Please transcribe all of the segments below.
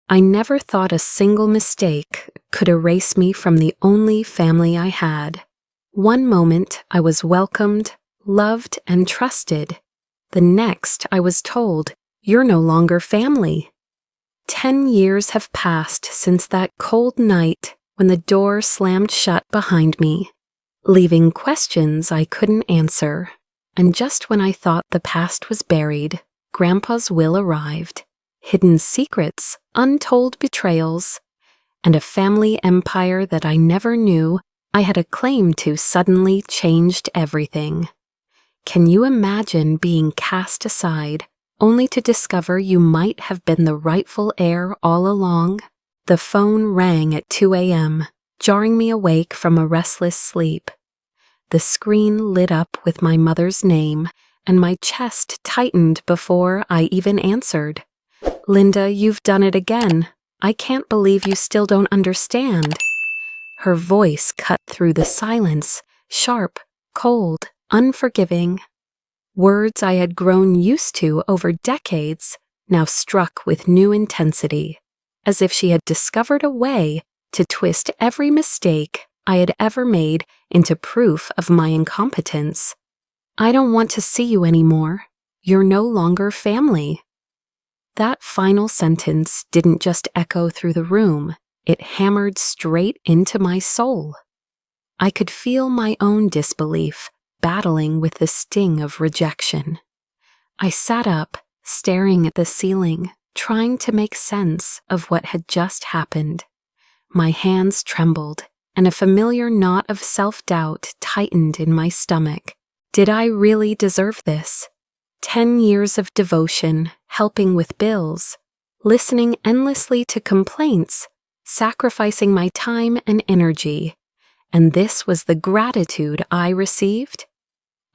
I never thought a single mistake could erase me from the only family I had. One moment I was welcomed, loved, and trusted. The next I was told, "You're no longer family." 10 years have passed since that cold night when the door slammed shut behind me, leaving questions I couldn't answer. And just when I thought the past was buried, Grandpa's will arrived. Hidden secrets, untold betrayals, and a family empire that I never knew I had a claim to suddenly changed everything. Can you imagine being cast aside, only to discover you might have been the rightful heir all along? The phone rang at 2 a.m., jarring me awake from a restless sleep. The screen lit up with my mother's name, and my chest tightened before I even answered. "Linda, you've done it again. I can't believe you still don't understand." Her voice cut through the silence, sharp, cold, unforgiving. Words I had grown used to over decades now struck with new intensity, as if she had discovered a way to twist every mistake I had ever made into proof of my incompetence. "I don't want to see you anymore. You're no longer family." That final sentence didn't just echo through the room, it hammered straight into my soul. I could feel my own disbelief battling with the sting of rejection. I sat up, staring at the ceiling, trying to make sense of what had just happened. My hands trembled, and a familiar knot of self-doubt tightened in my stomach. Did I really deserve this? 10 years of devotion, helping with bills, listening endlessly to complaints, sacrificing my time and energy, and this was the gratitude I received?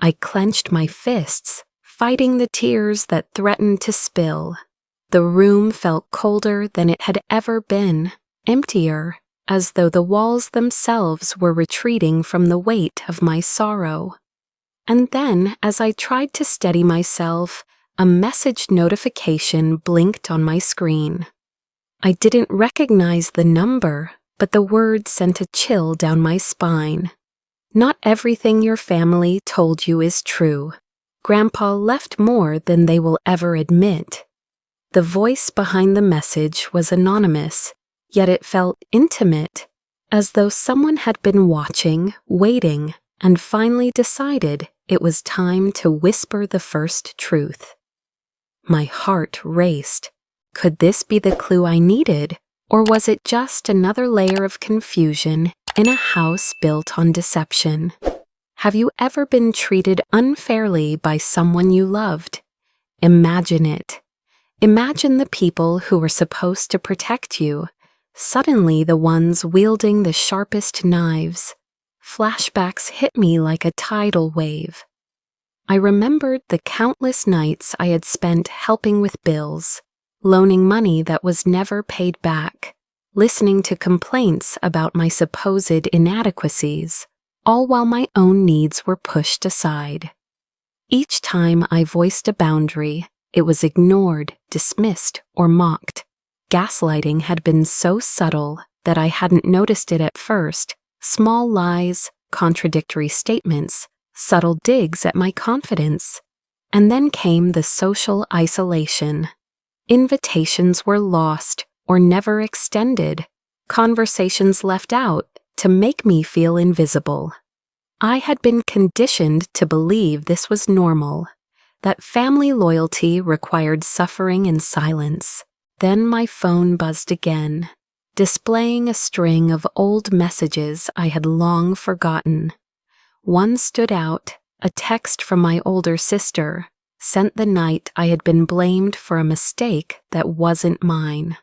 I clenched my fists, fighting the tears that threatened to spill. The room felt colder than it had ever been, emptier, as though the walls themselves were retreating from the weight of my sorrow. And then, as I tried to steady myself, a message notification blinked on my screen. I didn't recognize the number, but the word sent a chill down my spine. "Not everything your family told you is true. Grandpa left more than they will ever admit." The voice behind the message was anonymous, yet it felt intimate, as though someone had been watching, waiting, and finally decided it was time to whisper the first truth. My heart raced. Could this be the clue I needed, or was it just another layer of confusion in a house built on deception? Have you ever been treated unfairly by someone you loved? Imagine it. Imagine the people who were supposed to protect you, suddenly the ones wielding the sharpest knives. Flashbacks hit me like a tidal wave. I remembered the countless nights I had spent helping with bills, loaning money that was never paid back, listening to complaints about my supposed inadequacies, all while my own needs were pushed aside. Each time I voiced a boundary, it was ignored, dismissed, or mocked. Gaslighting had been so subtle that I hadn't noticed it at first. Small lies, contradictory statements, subtle digs at my confidence. And then came the social isolation. Invitations were lost or never extended, conversations left out to make me feel invisible. I had been conditioned to believe this was normal, that family loyalty required suffering in silence. Then my phone buzzed again, displaying a string of old messages I had long forgotten. One stood out, a text from my older sister, sent the night I had been blamed for a mistake that wasn't mine.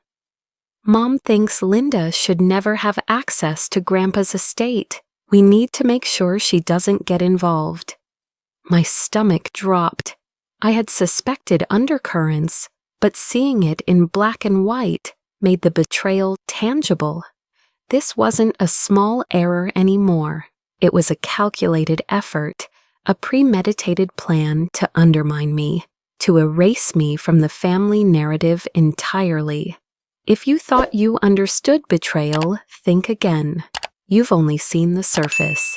"Mom thinks Linda should never have access to Grandpa's estate. We need to make sure she doesn't get involved." My stomach dropped. I had suspected undercurrents, but seeing it in black and white made the betrayal tangible. This wasn't a small error anymore. It was a calculated effort, a premeditated plan to undermine me, to erase me from the family narrative entirely. If you thought you understood betrayal, think again. You've only seen the surface.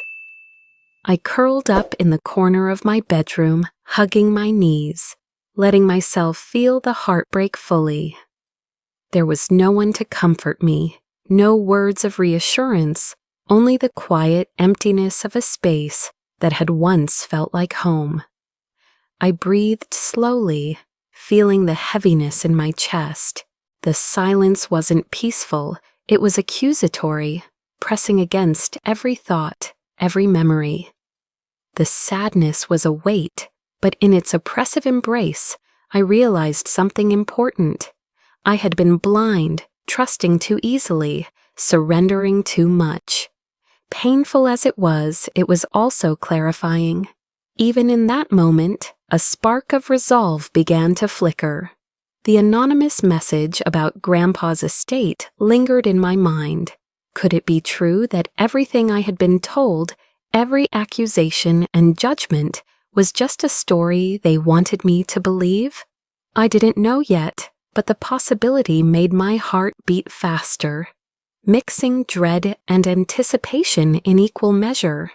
I curled up in the corner of my bedroom, hugging my knees, letting myself feel the heartbreak fully. There was no one to comfort me, no words of reassurance, only the quiet emptiness of a space that had once felt like home. I breathed slowly, feeling the heaviness in my chest. The silence wasn't peaceful, it was accusatory, pressing against every thought, every memory. The sadness was a weight, but in its oppressive embrace, I realized something important. I had been blind, trusting too easily, surrendering too much. Painful as it was also clarifying. Even in that moment, a spark of resolve began to flicker. The anonymous message about Grandpa's estate lingered in my mind. Could it be true that everything I had been told, every accusation and judgment, was just a story they wanted me to believe? I didn't know yet, but the possibility made my heart beat faster, mixing dread and anticipation in equal measure.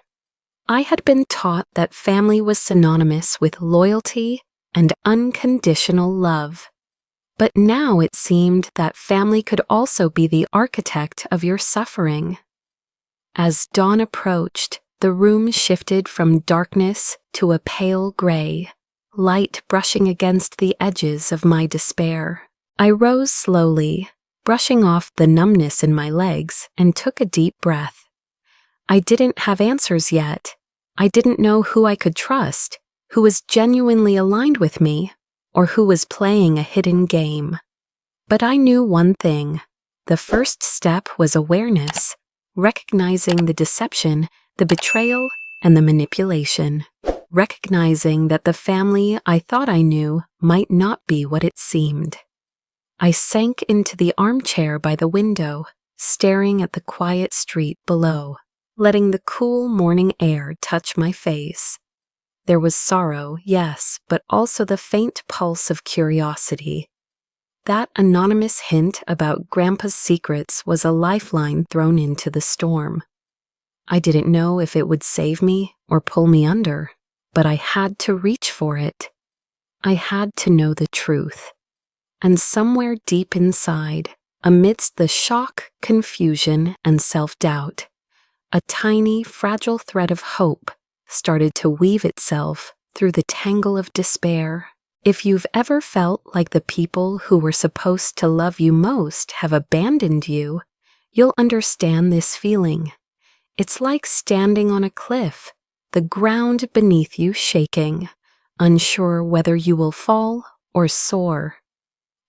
I had been taught that family was synonymous with loyalty and unconditional love. But now it seemed that family could also be the architect of your suffering. As dawn approached, the room shifted from darkness to a pale gray, light brushing against the edges of my despair. I rose slowly, brushing off the numbness in my legs, and took a deep breath. I didn't have answers yet. I didn't know who I could trust, who was genuinely aligned with me, or who was playing a hidden game. But I knew one thing. The first step was awareness, recognizing the deception, the betrayal, and the manipulation. Recognizing that the family I thought I knew might not be what it seemed. I sank into the armchair by the window, staring at the quiet street below, letting the cool morning air touch my face. There was sorrow, yes, but also the faint pulse of curiosity. That anonymous hint about Grandpa's secrets was a lifeline thrown into the storm. I didn't know if it would save me or pull me under, but I had to reach for it. I had to know the truth. And somewhere deep inside, amidst the shock, confusion, and self-doubt, a tiny, fragile thread of hope started to weave itself through the tangle of despair. If you've ever felt like the people who were supposed to love you most have abandoned you, you'll understand this feeling. It's like standing on a cliff, the ground beneath you shaking, unsure whether you will fall or soar.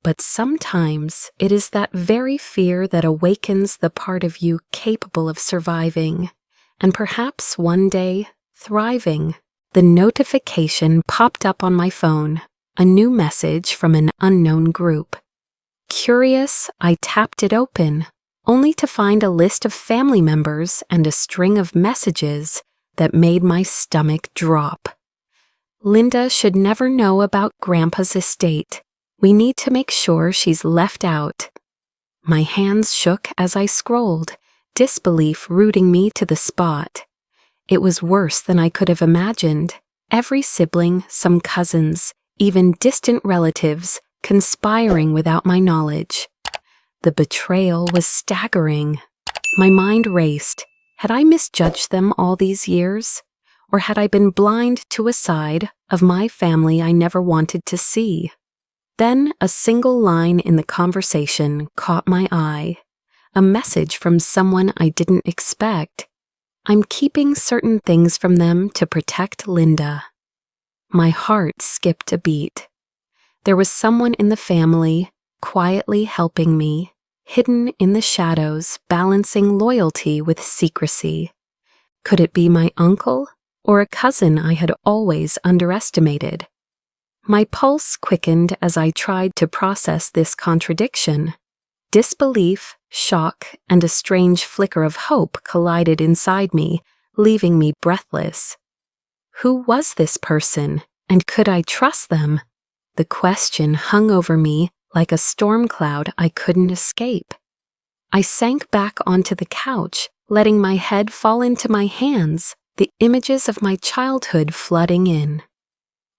But sometimes it is that very fear that awakens the part of you capable of surviving, and perhaps one day, thriving. The notification popped up on my phone, a new message from an unknown group. Curious, I tapped it open, only to find a list of family members and a string of messages that made my stomach drop. Linda should never know about Grandpa's estate. We need to make sure she's left out. My hands shook as I scrolled, disbelief rooting me to the spot. It was worse than I could have imagined. Every sibling, some cousins, even distant relatives, conspiring without my knowledge. The betrayal was staggering. My mind raced. Had I misjudged them all these years? Or had I been blind to a side of my family I never wanted to see? Then a single line in the conversation caught my eye. A message from someone I didn't expect. I'm keeping certain things from them to protect Linda. My heart skipped a beat. There was someone in the family, quietly helping me, hidden in the shadows, balancing loyalty with secrecy. Could it be my uncle or a cousin I had always underestimated? My pulse quickened as I tried to process this contradiction. Disbelief, shock, and a strange flicker of hope collided inside me, leaving me breathless. Who was this person, and could I trust them? The question hung over me, like a storm cloud I couldn't escape. I sank back onto the couch, letting my head fall into my hands, the images of my childhood flooding in.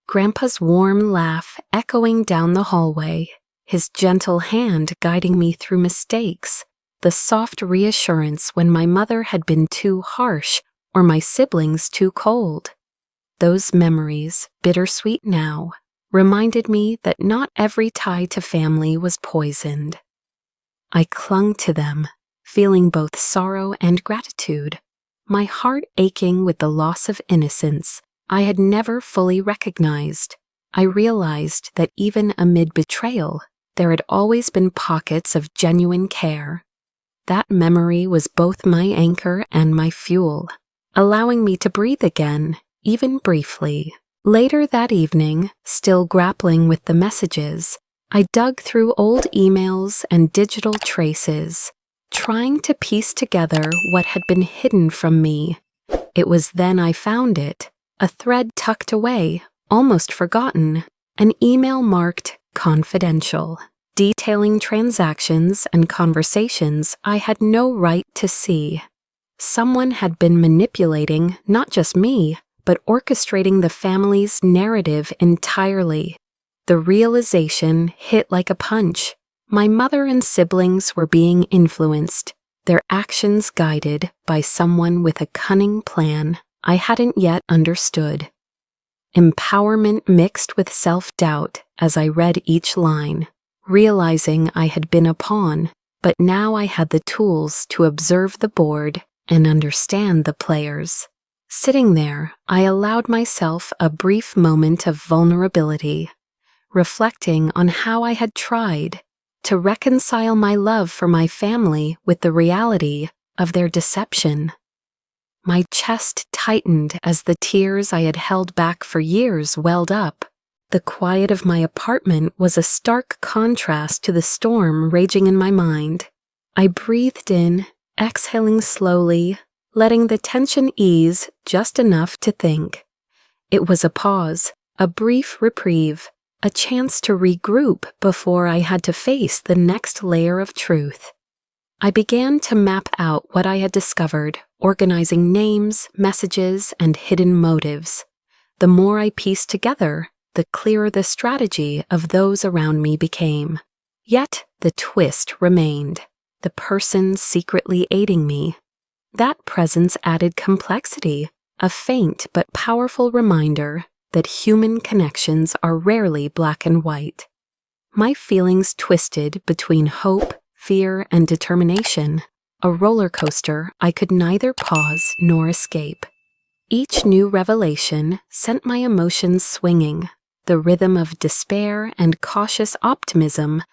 Grandpa's warm laugh echoing down the hallway, his gentle hand guiding me through mistakes, the soft reassurance when my mother had been too harsh or my siblings too cold. Those memories, bittersweet now, reminded me that not every tie to family was poisoned. I clung to them, feeling both sorrow and gratitude, my heart aching with the loss of innocence I had never fully recognized. I realized that even amid betrayal, there had always been pockets of genuine care. That memory was both my anchor and my fuel, allowing me to breathe again, even briefly. Later that evening, still grappling with the messages, I dug through old emails and digital traces, trying to piece together what had been hidden from me. It was then I found it, a thread tucked away, almost forgotten, an email marked confidential, detailing transactions and conversations I had no right to see. Someone had been manipulating not just me, but orchestrating the family's narrative entirely. The realization hit like a punch. My mother and siblings were being influenced, their actions guided by someone with a cunning plan I hadn't yet understood. Empowerment mixed with self-doubt as I read each line, realizing I had been a pawn, but now I had the tools to observe the board and understand the players. Sitting there, I allowed myself a brief moment of vulnerability, reflecting on how I had tried to reconcile my love for my family with the reality of their deception. My chest tightened as the tears I had held back for years welled up. The quiet of my apartment was a stark contrast to the storm raging in my mind. I breathed in, exhaling slowly, letting the tension ease just enough to think. It was a pause, a brief reprieve, a chance to regroup before I had to face the next layer of truth. I began to map out what I had discovered, organizing names, messages, and hidden motives. The more I pieced together, the clearer the strategy of those around me became. Yet the twist remained, the person secretly aiding me. That presence added complexity, a faint but powerful reminder that human connections are rarely black and white. My feelings twisted between hope, fear, and determination, a roller coaster I could neither pause nor escape. Each new revelation sent my emotions swinging, the rhythm of despair and cautious optimism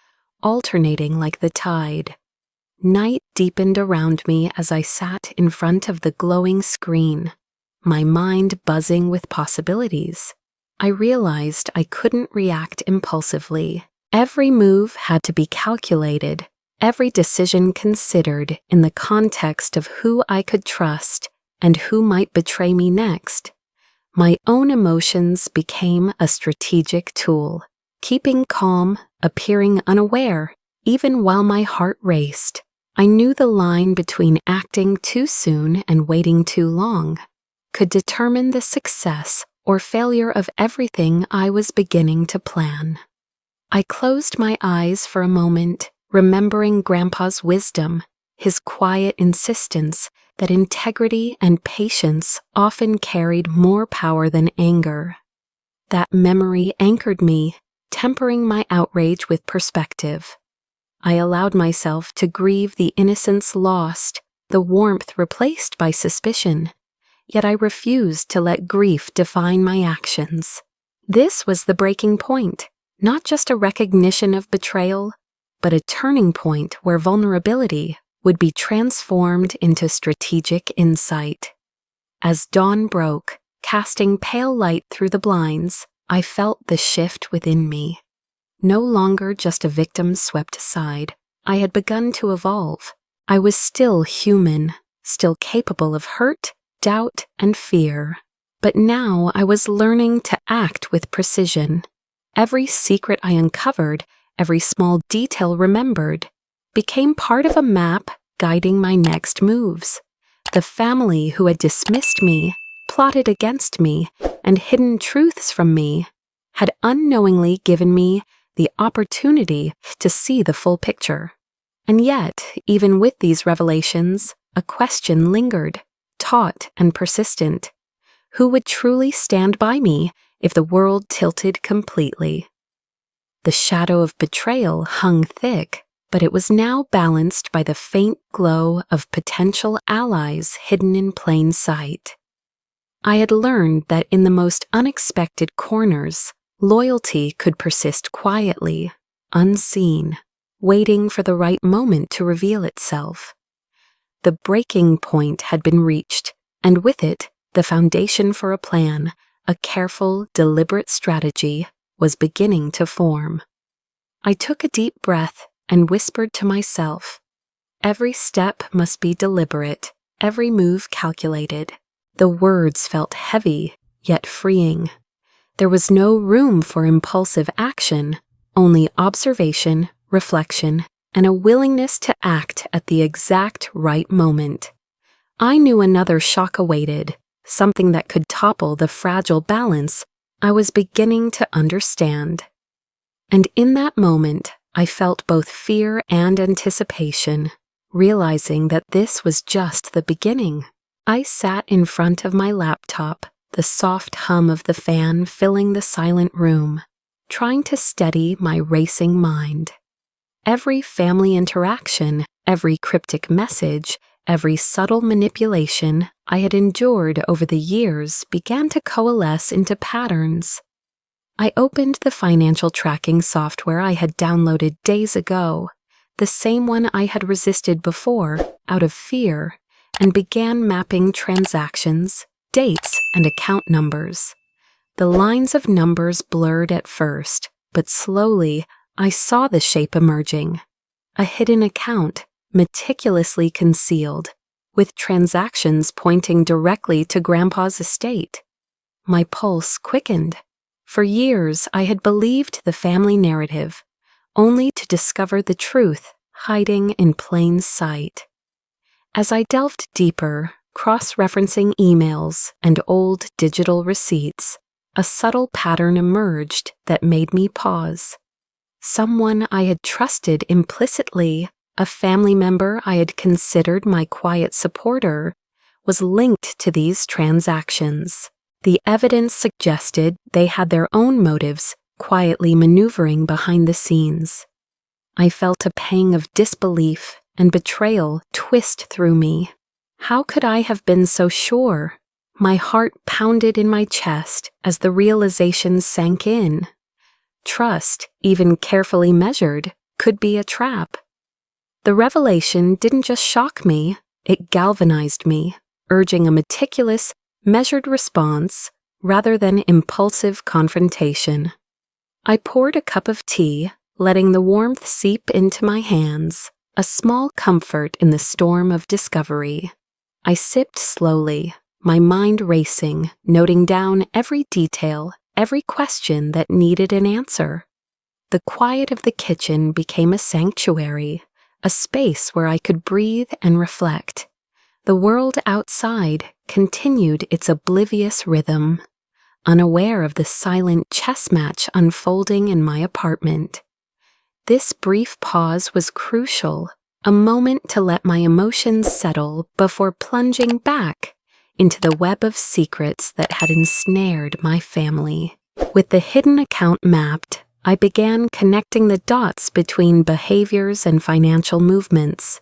alternating like the tide. Night deepened around me as I sat in front of the glowing screen, my mind buzzing with possibilities. I realized I couldn't react impulsively. Every move had to be calculated, every decision considered in the context of who I could trust and who might betray me next. My own emotions became a strategic tool, keeping calm, appearing unaware, even while my heart raced. I knew the line between acting too soon and waiting too long could determine the success or failure of everything I was beginning to plan. I closed my eyes for a moment, remembering Grandpa's wisdom, his quiet insistence that integrity and patience often carried more power than anger. That memory anchored me, tempering my outrage with perspective. I allowed myself to grieve the innocence lost, the warmth replaced by suspicion, yet I refused to let grief define my actions. This was the breaking point, not just a recognition of betrayal, but a turning point where vulnerability would be transformed into strategic insight. As dawn broke, casting pale light through the blinds, I felt the shift within me. No longer just a victim swept aside, I had begun to evolve. I was still human, still capable of hurt, doubt, and fear. But now I was learning to act with precision. Every secret I uncovered, every small detail remembered, became part of a map guiding my next moves. The family who had dismissed me, plotted against me, and hidden truths from me had unknowingly given me the opportunity to see the full picture. And yet, even with these revelations, a question lingered, taut and persistent. Who would truly stand by me if the world tilted completely? The shadow of betrayal hung thick, but it was now balanced by the faint glow of potential allies hidden in plain sight. I had learned that in the most unexpected corners, loyalty could persist quietly, unseen, waiting for the right moment to reveal itself. The breaking point had been reached, and with it, the foundation for a plan, a careful, deliberate strategy, was beginning to form. I took a deep breath and whispered to myself, every step must be deliberate, every move calculated. The words felt heavy, yet freeing. There was no room for impulsive action, only observation, reflection, and a willingness to act at the exact right moment. I knew another shock awaited, something that could topple the fragile balance I was beginning to understand. And in that moment, I felt both fear and anticipation, realizing that this was just the beginning. I sat in front of my laptop, the soft hum of the fan filling the silent room, trying to steady my racing mind. Every family interaction, every cryptic message, every subtle manipulation I had endured over the years began to coalesce into patterns. I opened the financial tracking software I had downloaded days ago, the same one I had resisted before, out of fear, and began mapping transactions, dates, and account numbers. The lines of numbers blurred at first, but slowly I saw the shape emerging. A hidden account, meticulously concealed, with transactions pointing directly to Grandpa's estate. My pulse quickened. For years I had believed the family narrative, only to discover the truth hiding in plain sight. As I delved deeper, cross-referencing emails and old digital receipts, a subtle pattern emerged that made me pause. Someone I had trusted implicitly, a family member I had considered my quiet supporter, was linked to these transactions. The evidence suggested they had their own motives, quietly maneuvering behind the scenes. I felt a pang of disbelief and betrayal twist through me. How could I have been so sure? My heart pounded in my chest as the realization sank in. Trust, even carefully measured, could be a trap. The revelation didn't just shock me, it galvanized me, urging a meticulous, measured response rather than impulsive confrontation. I poured a cup of tea, letting the warmth seep into my hands, a small comfort in the storm of discovery. I sipped slowly, my mind racing, noting down every detail, every question that needed an answer. The quiet of the kitchen became a sanctuary, a space where I could breathe and reflect. The world outside continued its oblivious rhythm, unaware of the silent chess match unfolding in my apartment. This brief pause was crucial, a moment to let my emotions settle before plunging back into the web of secrets that had ensnared my family. With the hidden account mapped, I began connecting the dots between behaviors and financial movements.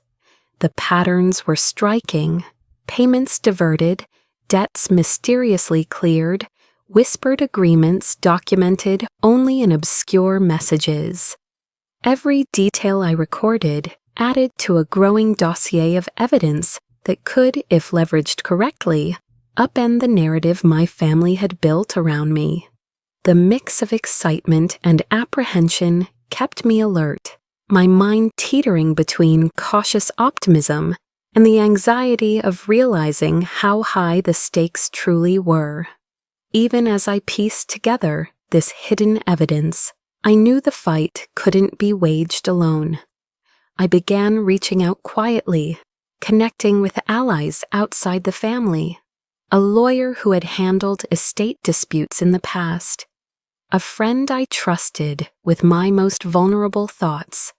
The patterns were striking. Payments diverted, debts mysteriously cleared, whispered agreements documented only in obscure messages. Every detail I recorded added to a growing dossier of evidence that could, if leveraged correctly, upend the narrative my family had built around me. The mix of excitement and apprehension kept me alert, my mind teetering between cautious optimism and the anxiety of realizing how high the stakes truly were. Even as I pieced together this hidden evidence, I knew the fight couldn't be waged alone. I began reaching out quietly, connecting with allies outside the family, a lawyer who had handled estate disputes in the past, a friend I trusted with my most vulnerable thoughts,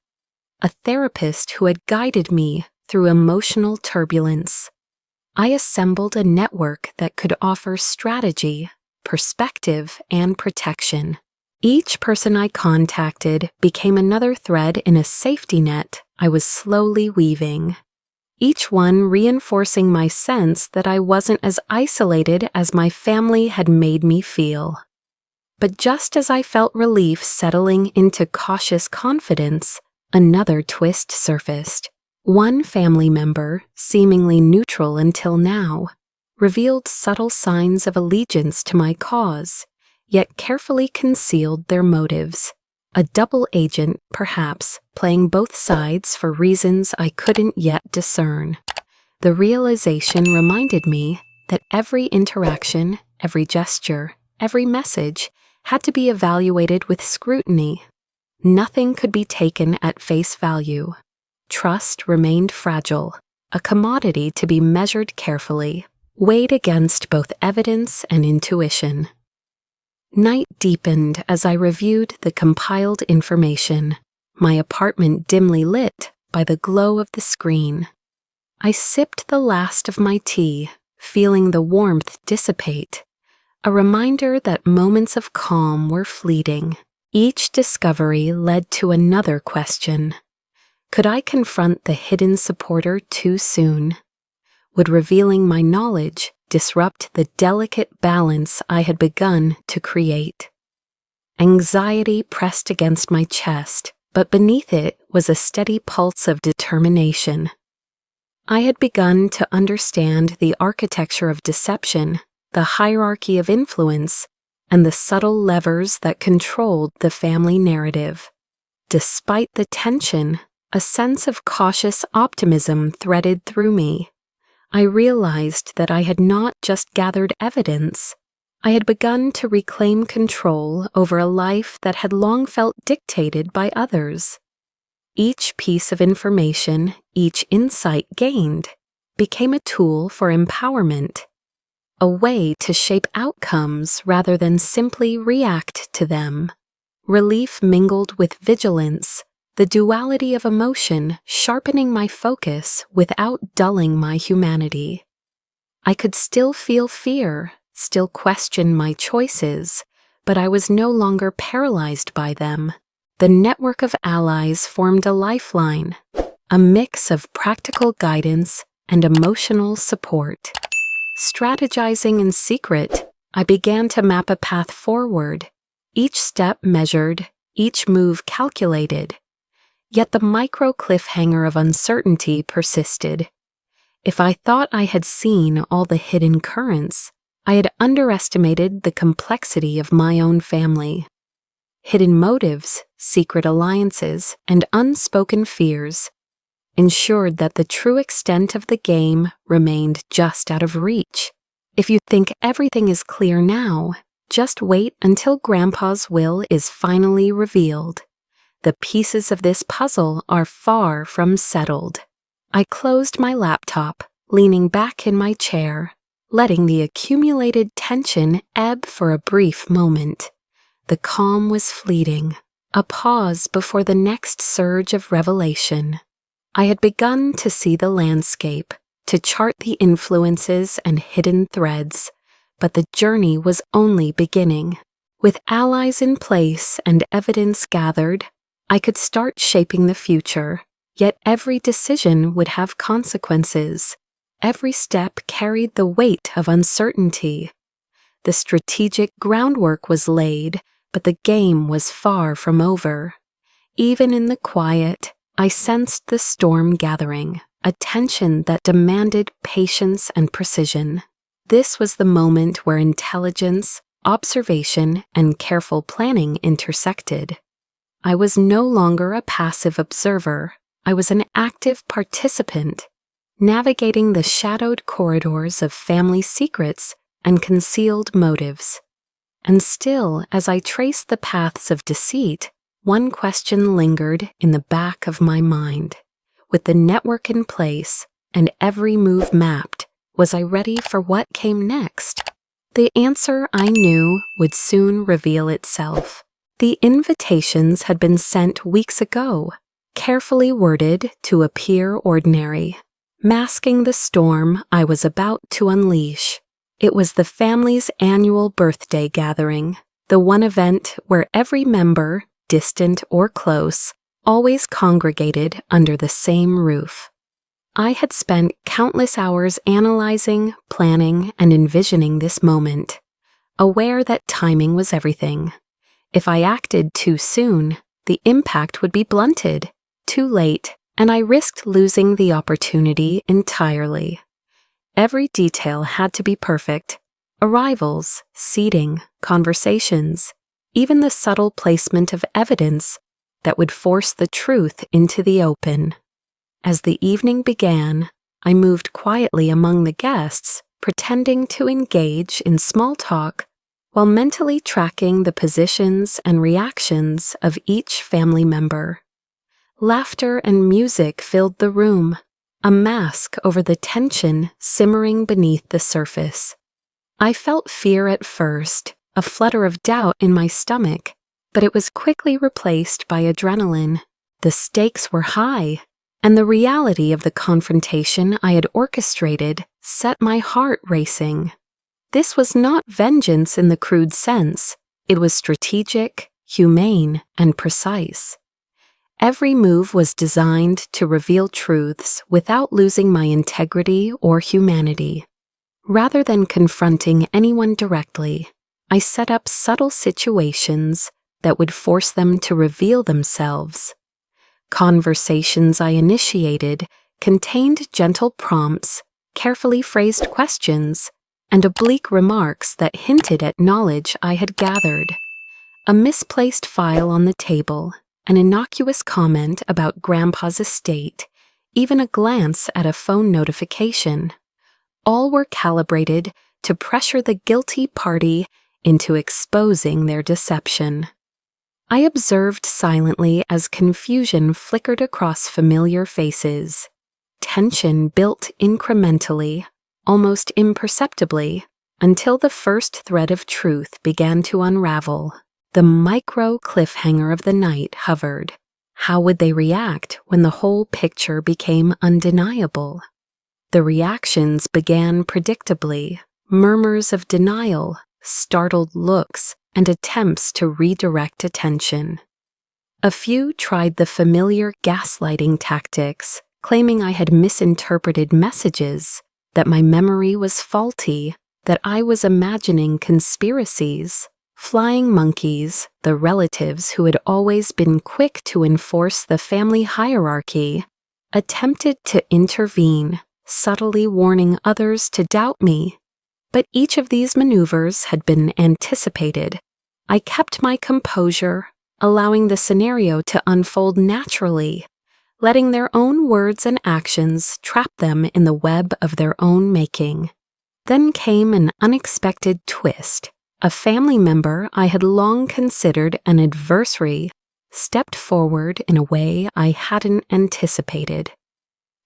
a therapist who had guided me through emotional turbulence. I assembled a network that could offer strategy, perspective, and protection. Each person I contacted became another thread in a safety net I was slowly weaving, each one reinforcing my sense that I wasn't as isolated as my family had made me feel. But just as I felt relief settling into cautious confidence, another twist surfaced. One family member, seemingly neutral until now, revealed subtle signs of allegiance to my cause, yet carefully concealed their motives. A double agent, perhaps, playing both sides for reasons I couldn't yet discern. The realization reminded me that every interaction, every gesture, every message had to be evaluated with scrutiny. Nothing could be taken at face value. Trust remained fragile, a commodity to be measured carefully, weighed against both evidence and intuition. Night deepened as I reviewed the compiled information, my apartment dimly lit by the glow of the screen. I sipped the last of my tea, feeling the warmth dissipate, a reminder that moments of calm were fleeting. Each discovery led to another question. Could I confront the hidden supporter too soon? Would revealing my knowledge disrupt the delicate balance I had begun to create? Anxiety pressed against my chest, but beneath it was a steady pulse of determination. I had begun to understand the architecture of deception, the hierarchy of influence, and the subtle levers that controlled the family narrative. Despite the tension, a sense of cautious optimism threaded through me. I realized that I had not just gathered evidence. I had begun to reclaim control over a life that had long felt dictated by others. Each piece of information, each insight gained, became a tool for empowerment, a way to shape outcomes rather than simply react to them. Relief mingled with vigilance, the duality of emotion sharpening my focus without dulling my humanity. I could still feel fear, still question my choices, but I was no longer paralyzed by them. The network of allies formed a lifeline, a mix of practical guidance and emotional support. Strategizing in secret, I began to map a path forward, each step measured, each move calculated. Yet the micro cliffhanger of uncertainty persisted. If I thought I had seen all the hidden currents, I had underestimated the complexity of my own family. Hidden motives, secret alliances, and unspoken fears ensured that the true extent of the game remained just out of reach. If you think everything is clear now, just wait until Grandpa's will is finally revealed. The pieces of this puzzle are far from settled. I closed my laptop, leaning back in my chair, letting the accumulated tension ebb for a brief moment. The calm was fleeting, a pause before the next surge of revelation. I had begun to see the landscape, to chart the influences and hidden threads, but the journey was only beginning. With allies in place and evidence gathered, I could start shaping the future, yet every decision would have consequences. Every step carried the weight of uncertainty. The strategic groundwork was laid, but the game was far from over. Even in the quiet, I sensed the storm gathering, a tension that demanded patience and precision. This was the moment where intelligence, observation, and careful planning intersected. I was no longer a passive observer. I was an active participant, navigating the shadowed corridors of family secrets and concealed motives. And still, as I traced the paths of deceit, one question lingered in the back of my mind. With the network in place and every move mapped, was I ready for what came next? The answer I knew would soon reveal itself. The invitations had been sent weeks ago, carefully worded to appear ordinary, masking the storm I was about to unleash. It was the family's annual birthday gathering, the one event where every member, distant or close, always congregated under the same roof. I had spent countless hours analyzing, planning, and envisioning this moment, aware that timing was everything. If I acted too soon, the impact would be blunted. Too late, and I risked losing the opportunity entirely. Every detail had to be perfect. Arrivals, seating, conversations, even the subtle placement of evidence that would force the truth into the open. As the evening began, I moved quietly among the guests, pretending to engage in small talk while mentally tracking the positions and reactions of each family member. Laughter and music filled the room, a mask over the tension simmering beneath the surface. I felt fear at first, a flutter of doubt in my stomach, but it was quickly replaced by adrenaline. The stakes were high, and the reality of the confrontation I had orchestrated set my heart racing. This was not vengeance in the crude sense. It was strategic, humane, and precise. Every move was designed to reveal truths without losing my integrity or humanity. Rather than confronting anyone directly, I set up subtle situations that would force them to reveal themselves. Conversations I initiated contained gentle prompts, carefully phrased questions, and oblique remarks that hinted at knowledge I had gathered. A misplaced file on the table, an innocuous comment about Grandpa's estate, even a glance at a phone notification. All were calibrated to pressure the guilty party into exposing their deception. I observed silently as confusion flickered across familiar faces. Tension built incrementally, almost imperceptibly, until the first thread of truth began to unravel. The micro cliffhanger of the night hovered. How would they react when the whole picture became undeniable? The reactions began predictably, murmurs of denial, startled looks, and attempts to redirect attention. A few tried the familiar gaslighting tactics, claiming I had misinterpreted messages, that my memory was faulty, that I was imagining conspiracies. Flying monkeys, the relatives who had always been quick to enforce the family hierarchy, attempted to intervene, subtly warning others to doubt me. But each of these maneuvers had been anticipated. I kept my composure, allowing the scenario to unfold naturally, letting their own words and actions trap them in the web of their own making. Then came an unexpected twist. A family member I had long considered an adversary stepped forward in a way I hadn't anticipated.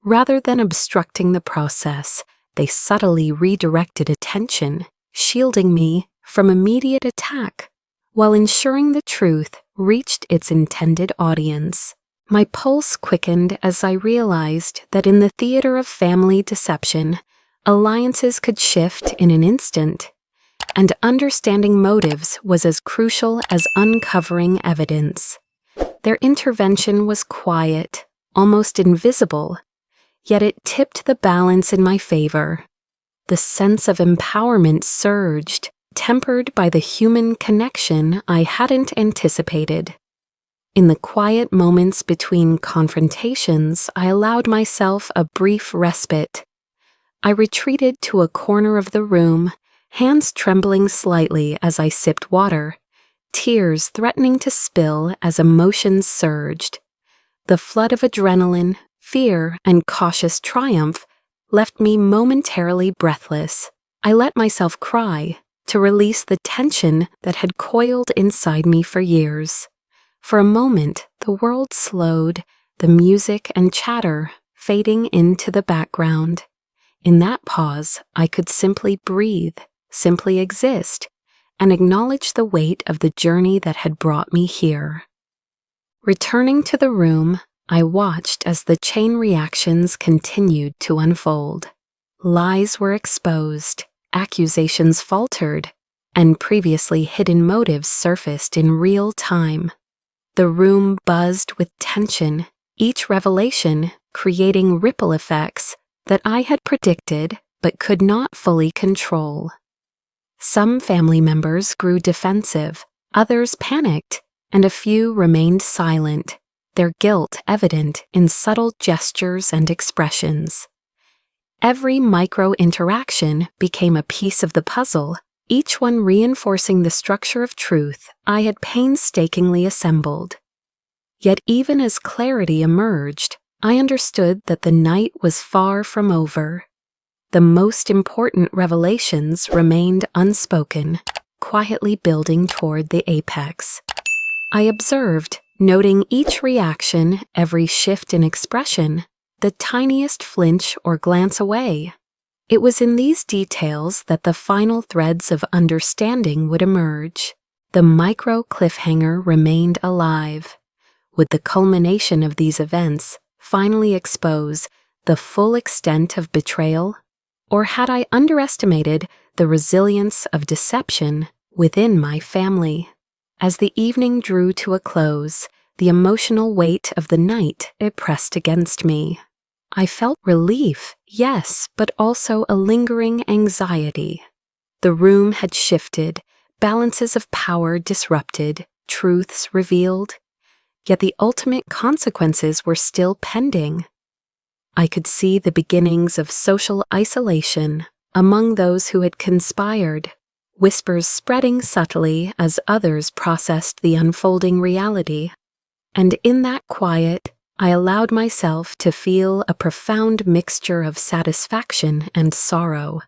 Rather than obstructing the process, they subtly redirected attention, shielding me from immediate attack, while ensuring the truth reached its intended audience. My pulse quickened as I realized that in the theater of family deception, alliances could shift in an instant, and understanding motives was as crucial as uncovering evidence. Their intervention was quiet, almost invisible, yet it tipped the balance in my favor. The sense of empowerment surged, tempered by the human connection I hadn't anticipated. In the quiet moments between confrontations, I allowed myself a brief respite. I retreated to a corner of the room, hands trembling slightly as I sipped water, tears threatening to spill as emotions surged. The flood of adrenaline, fear, and cautious triumph left me momentarily breathless. I let myself cry to release the tension that had coiled inside me for years. For a moment, the world slowed, the music and chatter fading into the background. In that pause, I could simply breathe, simply exist, and acknowledge the weight of the journey that had brought me here. Returning to the room, I watched as the chain reactions continued to unfold. Lies were exposed, accusations faltered, and previously hidden motives surfaced in real time. The room buzzed with tension, each revelation creating ripple effects that I had predicted but could not fully control. Some family members grew defensive, others panicked, and a few remained silent, their guilt evident in subtle gestures and expressions. Every micro-interaction became a piece of the puzzle, each one reinforcing the structure of truth I had painstakingly assembled. Yet even as clarity emerged, I understood that the night was far from over. The most important revelations remained unspoken, quietly building toward the apex. I observed, noting each reaction, every shift in expression, the tiniest flinch or glance away. It was in these details that the final threads of understanding would emerge. The micro cliffhanger remained alive. Would the culmination of these events finally expose the full extent of betrayal? Or had I underestimated the resilience of deception within my family? As the evening drew to a close, the emotional weight of the night pressed against me. I felt relief, yes, but also a lingering anxiety. The room had shifted, balances of power disrupted, truths revealed, yet the ultimate consequences were still pending. I could see the beginnings of social isolation among those who had conspired, whispers spreading subtly as others processed the unfolding reality. And in that quiet, I allowed myself to feel a profound mixture of satisfaction and sorrow,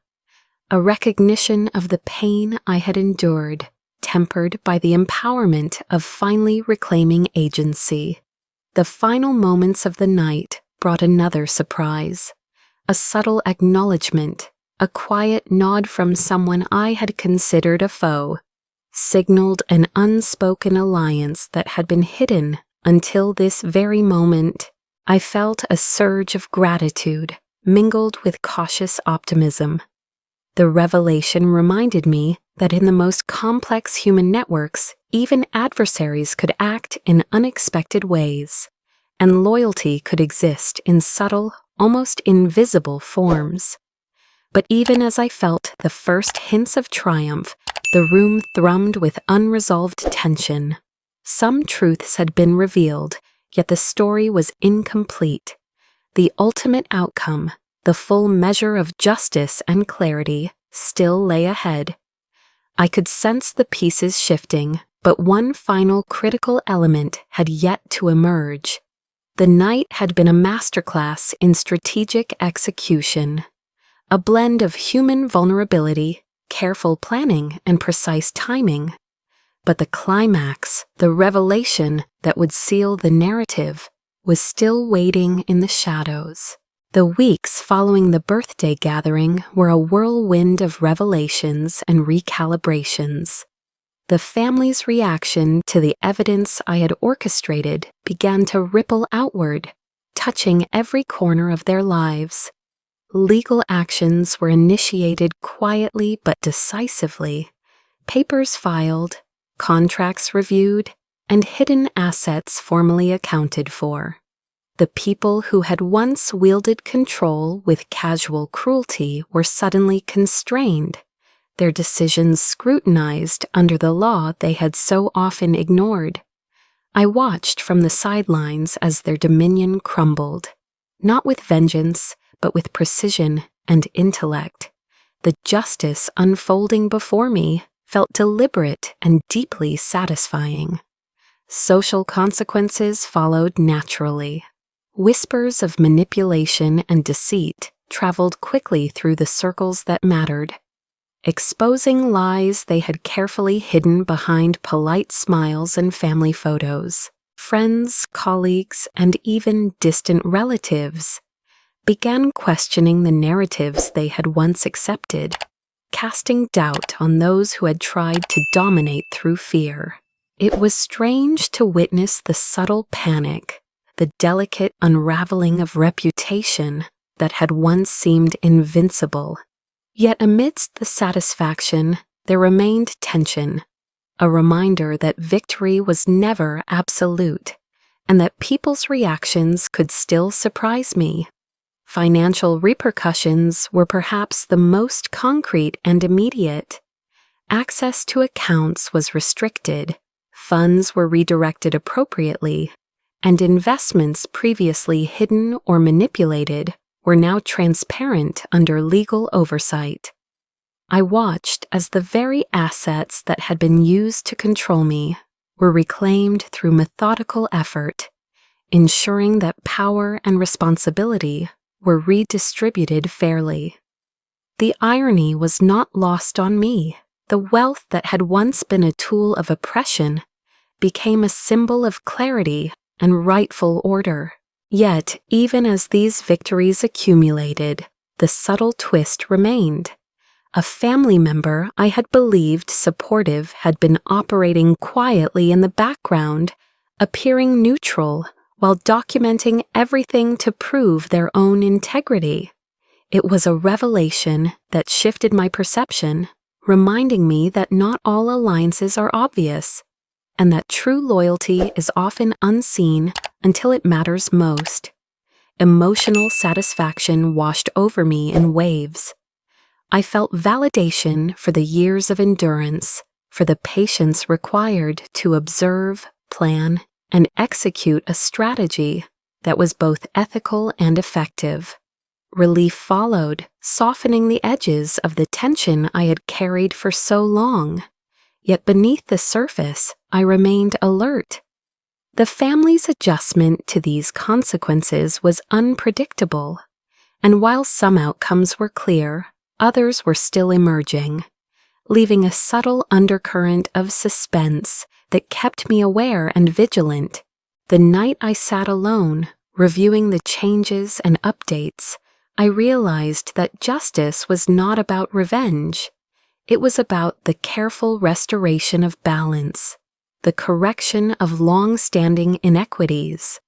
a recognition of the pain I had endured, tempered by the empowerment of finally reclaiming agency. The final moments of the night brought another surprise, a subtle acknowledgement, a quiet nod from someone I had considered a foe, signaled an unspoken alliance that had been hidden until this very moment. I felt a surge of gratitude mingled with cautious optimism. The revelation reminded me that in the most complex human networks, even adversaries could act in unexpected ways, and loyalty could exist in subtle, almost invisible forms. But even as I felt the first hints of triumph, the room thrummed with unresolved tension. Some truths had been revealed, yet the story was incomplete. The ultimate outcome, the full measure of justice and clarity, still lay ahead. I could sense the pieces shifting, but one final critical element had yet to emerge. The night had been a masterclass in strategic execution, a blend of human vulnerability, careful planning, and precise timing. But the climax, the revelation that would seal the narrative, was still waiting in the shadows. The weeks following the birthday gathering were a whirlwind of revelations and recalibrations. The family's reaction to the evidence I had orchestrated began to ripple outward, touching every corner of their lives. Legal actions were initiated quietly but decisively, papers filed, contracts reviewed, and hidden assets formally accounted for. The people who had once wielded control with casual cruelty were suddenly constrained, their decisions scrutinized under the law they had so often ignored. I watched from the sidelines as their dominion crumbled, not with vengeance, but with precision and intellect. The justice unfolding before me felt deliberate and deeply satisfying. Social consequences followed naturally. Whispers of manipulation and deceit traveled quickly through the circles that mattered. exposing lies they had carefully hidden behind polite smiles and family photos. Friends, colleagues, and even distant relatives began questioning the narratives they had once accepted, casting doubt on those who had tried to dominate through fear. It was strange to witness the subtle panic, the delicate unraveling of reputation that had once seemed invincible. Yet amidst the satisfaction, there remained tension, a reminder that victory was never absolute, and that people's reactions could still surprise me. Financial repercussions were perhaps the most concrete and immediate. Access to accounts was restricted, funds were redirected appropriately, and investments previously hidden or manipulated were now transparent under legal oversight. I watched as the very assets that had been used to control me were reclaimed through methodical effort, ensuring that power and responsibility were redistributed fairly. The irony was not lost on me. The wealth that had once been a tool of oppression became a symbol of clarity and rightful order. Yet, even as these victories accumulated, the subtle twist remained. A family member I had believed supportive had been operating quietly in the background, appearing neutral while documenting everything to prove their own integrity. It was a revelation that shifted my perception, reminding me that not all alliances are obvious, and that true loyalty is often unseen until it matters most. Emotional satisfaction washed over me in waves. I felt validation for the years of endurance, for the patience required to observe, plan, and execute a strategy that was both ethical and effective. Relief followed, softening the edges of the tension I had carried for so long. Yet beneath the surface, I remained alert. The family's adjustment to these consequences was unpredictable, and while some outcomes were clear, others were still emerging, leaving a subtle undercurrent of suspense that kept me aware and vigilant. The night I sat alone, reviewing the changes and updates, I realized that justice was not about revenge. It was about the careful restoration of balance, the correction of long-standing inequities.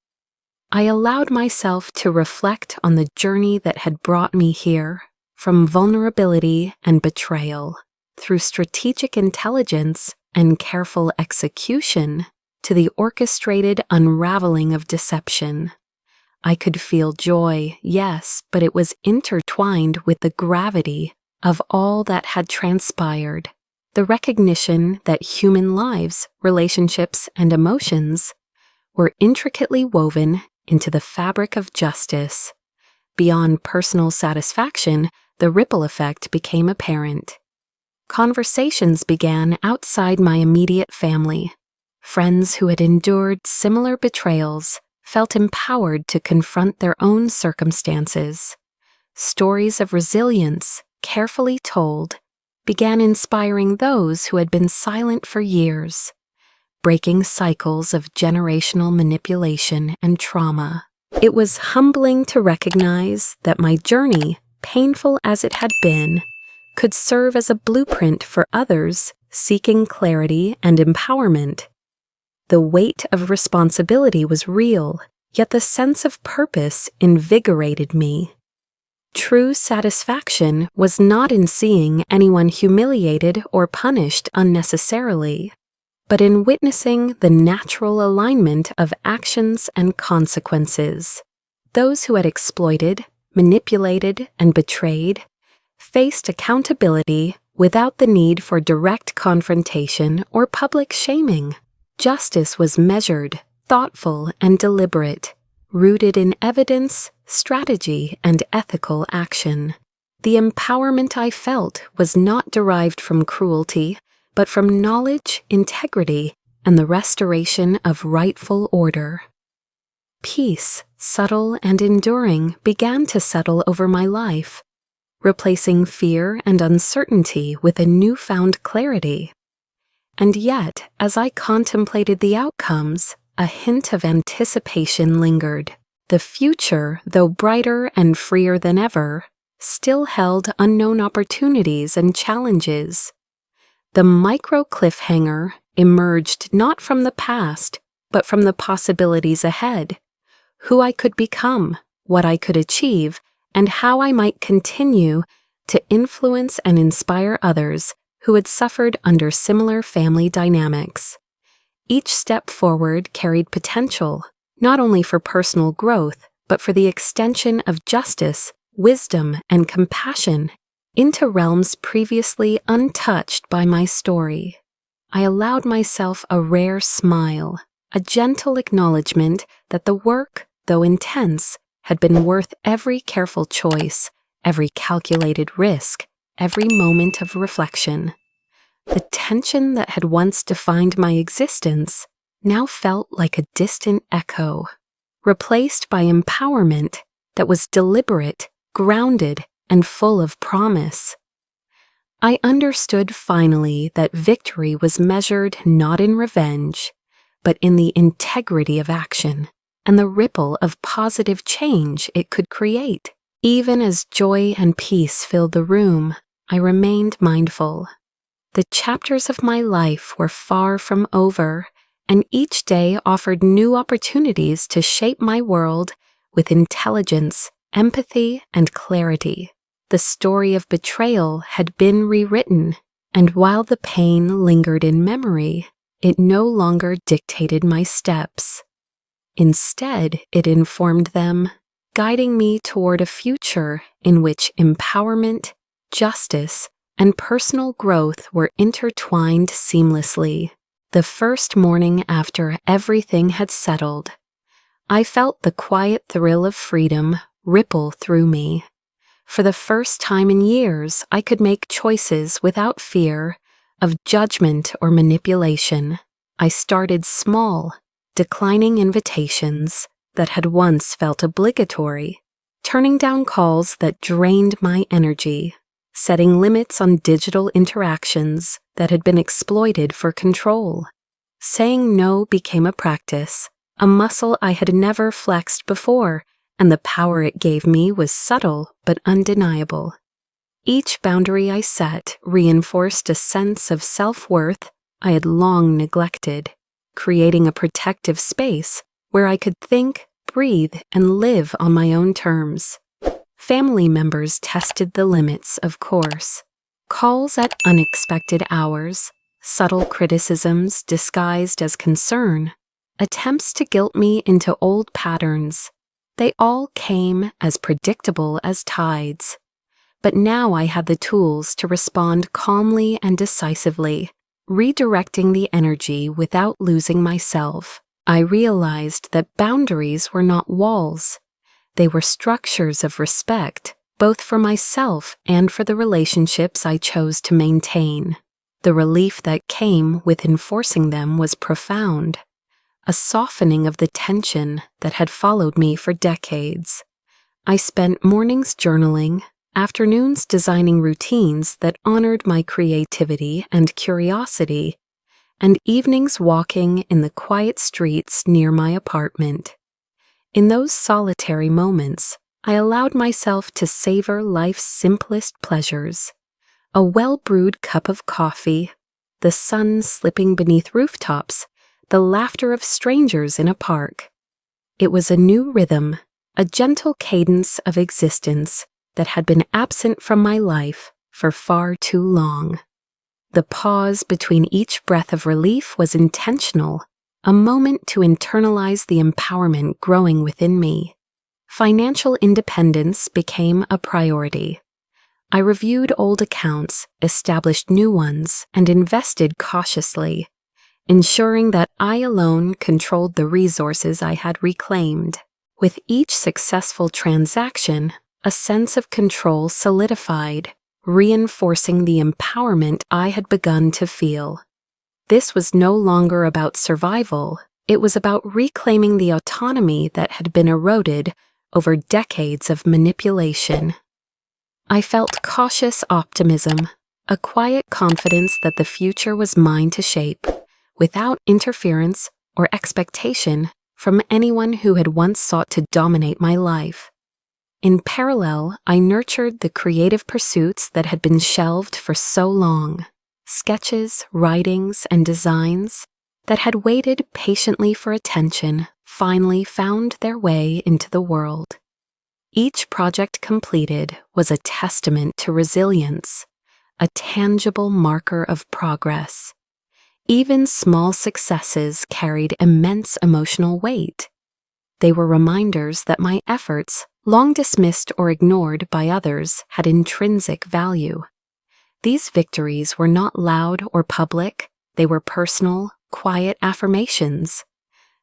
I allowed myself to reflect on the journey that had brought me here, from vulnerability and betrayal, through strategic intelligence and careful execution, to the orchestrated unraveling of deception. I could feel joy, yes, but it was intertwined with the gravity of all that had transpired, the recognition that human lives, relationships, and emotions were intricately woven into the fabric of justice. Beyond personal satisfaction, the ripple effect became apparent. Conversations began outside my immediate family. Friends who had endured similar betrayals felt empowered to confront their own circumstances. Stories of resilience, carefully told, began inspiring those who had been silent for years, breaking cycles of generational manipulation and trauma. It was humbling to recognize that my journey, painful as it had been, could serve as a blueprint for others seeking clarity and empowerment. The weight of responsibility was real, yet the sense of purpose invigorated me. True satisfaction was not in seeing anyone humiliated or punished unnecessarily, but in witnessing the natural alignment of actions and consequences. Those who had exploited, manipulated, and betrayed faced accountability without the need for direct confrontation or public shaming. Justice was measured, thoughtful, and deliberate, rooted in evidence, strategy, and ethical action. The empowerment I felt was not derived from cruelty, but from knowledge, integrity, and the restoration of rightful order. Peace, subtle and enduring, began to settle over my life. replacing fear and uncertainty with a newfound clarity. And yet, as I contemplated the outcomes, a hint of anticipation lingered. The future, though brighter and freer than ever, still held unknown opportunities and challenges. The micro cliffhanger emerged not from the past, but from the possibilities ahead, who I could become, what I could achieve, and how I might continue to influence and inspire others who had suffered under similar family dynamics. Each step forward carried potential, not only for personal growth, but for the extension of justice, wisdom, and compassion into realms previously untouched by my story. I allowed myself a rare smile, a gentle acknowledgement that the work, though intense, had been worth every careful choice, every calculated risk, every moment of reflection. The tension that had once defined my existence now felt like a distant echo, replaced by empowerment that was deliberate, grounded, and full of promise. I understood finally that victory was measured not in revenge, but in the integrity of action and the ripple of positive change it could create. Even as joy and peace filled the room, I remained mindful. The chapters of my life were far from over, and each day offered new opportunities to shape my world with intelligence, empathy, and clarity. The story of betrayal had been rewritten, and while the pain lingered in memory, it no longer dictated my steps. Instead, it informed them, guiding me toward a future in which empowerment, justice, and personal growth were intertwined seamlessly. The first morning after everything had settled, I felt the quiet thrill of freedom ripple through me. For the first time in years, I could make choices without fear of judgment or manipulation. I started small, declining invitations that had once felt obligatory, turning down calls that drained my energy, setting limits on digital interactions that had been exploited for control. Saying no became a practice, a muscle I had never flexed before, and the power it gave me was subtle but undeniable. Each boundary I set reinforced a sense of self-worth I had long neglected, creating a protective space where I could think, breathe, and live on my own terms. Family members tested the limits, of course. Calls at unexpected hours, subtle criticisms disguised as concern, attempts to guilt me into old patterns. They all came as predictable as tides. But now I had the tools to respond calmly and decisively, redirecting the energy without losing myself. I realized that boundaries were not walls. They were structures of respect, both for myself and for the relationships I chose to maintain. The relief that came with enforcing them was profound, a softening of the tension that had followed me for decades. I spent mornings journaling, afternoons designing routines that honored my creativity and curiosity, and evenings walking in the quiet streets near my apartment. In those solitary moments, I allowed myself to savor life's simplest pleasures: a well-brewed cup of coffee, the sun slipping beneath rooftops, the laughter of strangers in a park. It was a new rhythm, a gentle cadence of existence that had been absent from my life for far too long. The pause between each breath of relief was intentional, a moment to internalize the empowerment growing within me. Financial independence became a priority. I reviewed old accounts, established new ones, and invested cautiously, ensuring that I alone controlled the resources I had reclaimed. With each successful transaction, a sense of control solidified, reinforcing the empowerment I had begun to feel. This was no longer about survival, it was about reclaiming the autonomy that had been eroded over decades of manipulation. I felt cautious optimism, a quiet confidence that the future was mine to shape, without interference or expectation from anyone who had once sought to dominate my life. In parallel, I nurtured the creative pursuits that had been shelved for so long, sketches, writings, and designs that had waited patiently for attention finally found their way into the world. Each project completed was a testament to resilience, a tangible marker of progress. Even small successes carried immense emotional weight. They were reminders that my efforts, long dismissed or ignored by others, had intrinsic value. These victories were not loud or public, they were personal, quiet affirmations.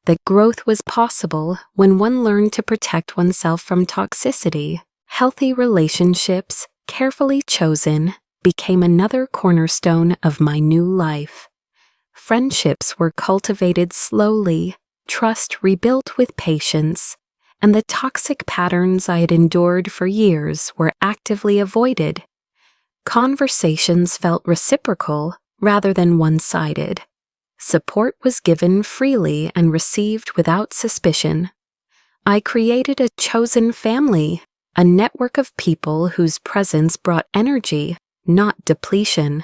That growth was possible when one learned to protect oneself from toxicity. Healthy relationships, carefully chosen, became another cornerstone of my new life. Friendships were cultivated slowly, trust rebuilt with patience, and the toxic patterns I had endured for years were actively avoided. Conversations felt reciprocal rather than one-sided. Support was given freely and received without suspicion. I created a chosen family, a network of people whose presence brought energy, not depletion.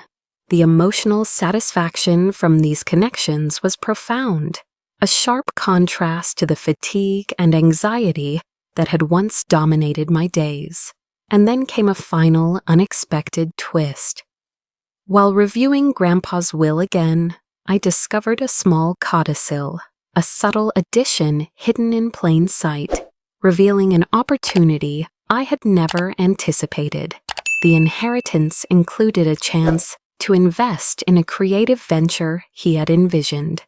The emotional satisfaction from these connections was profound, a sharp contrast to the fatigue and anxiety that had once dominated my days. And then came a final, unexpected twist. While reviewing Grandpa's will again, I discovered a small codicil, a subtle addition hidden in plain sight, revealing an opportunity I had never anticipated. The inheritance included a chance to invest in a creative venture he had envisioned,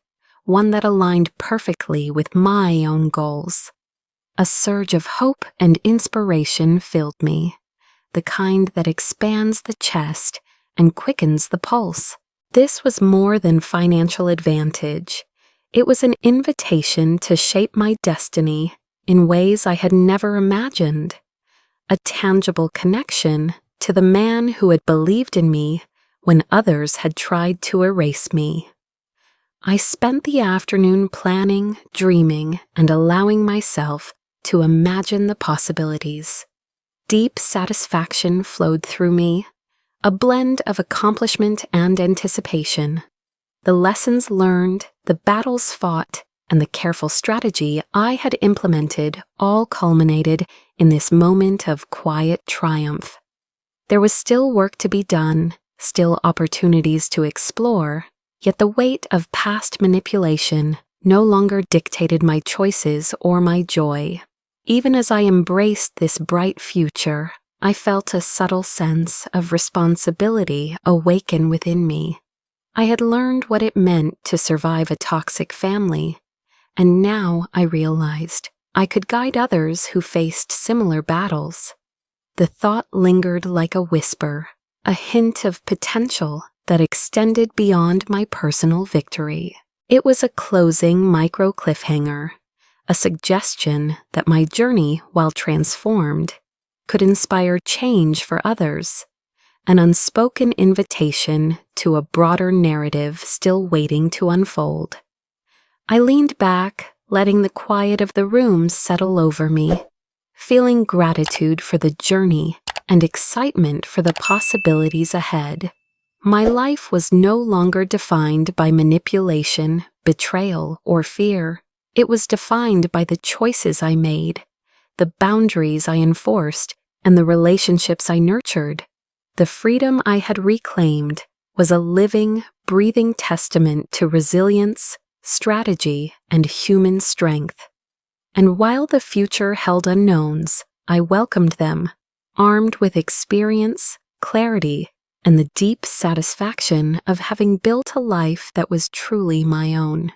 one that aligned perfectly with my own goals. A surge of hope and inspiration filled me, the kind that expands the chest and quickens the pulse. This was more than financial advantage. It was an invitation to shape my destiny in ways I had never imagined. A tangible connection to the man who had believed in me when others had tried to erase me. I spent the afternoon planning, dreaming, and allowing myself to imagine the possibilities. Deep satisfaction flowed through me, a blend of accomplishment and anticipation. The lessons learned, the battles fought, and the careful strategy I had implemented all culminated in this moment of quiet triumph. There was still work to be done, still opportunities to explore, yet the weight of past manipulation no longer dictated my choices or my joy. Even as I embraced this bright future, I felt a subtle sense of responsibility awaken within me. I had learned what it meant to survive a toxic family, and now I realized I could guide others who faced similar battles. The thought lingered like a whisper, a hint of potential that extended beyond my personal victory. It was a closing micro cliffhanger, a suggestion that my journey, while transformed, could inspire change for others, an unspoken invitation to a broader narrative still waiting to unfold. I leaned back, letting the quiet of the room settle over me, feeling gratitude for the journey and excitement for the possibilities ahead. My life was no longer defined by manipulation, betrayal, or fear. It was defined by the choices I made, the boundaries I enforced, and the relationships I nurtured. The freedom I had reclaimed was a living, breathing testament to resilience, strategy, and human strength. And while the future held unknowns, I welcomed them, armed with experience, clarity, and the deep satisfaction of having built a life that was truly my own.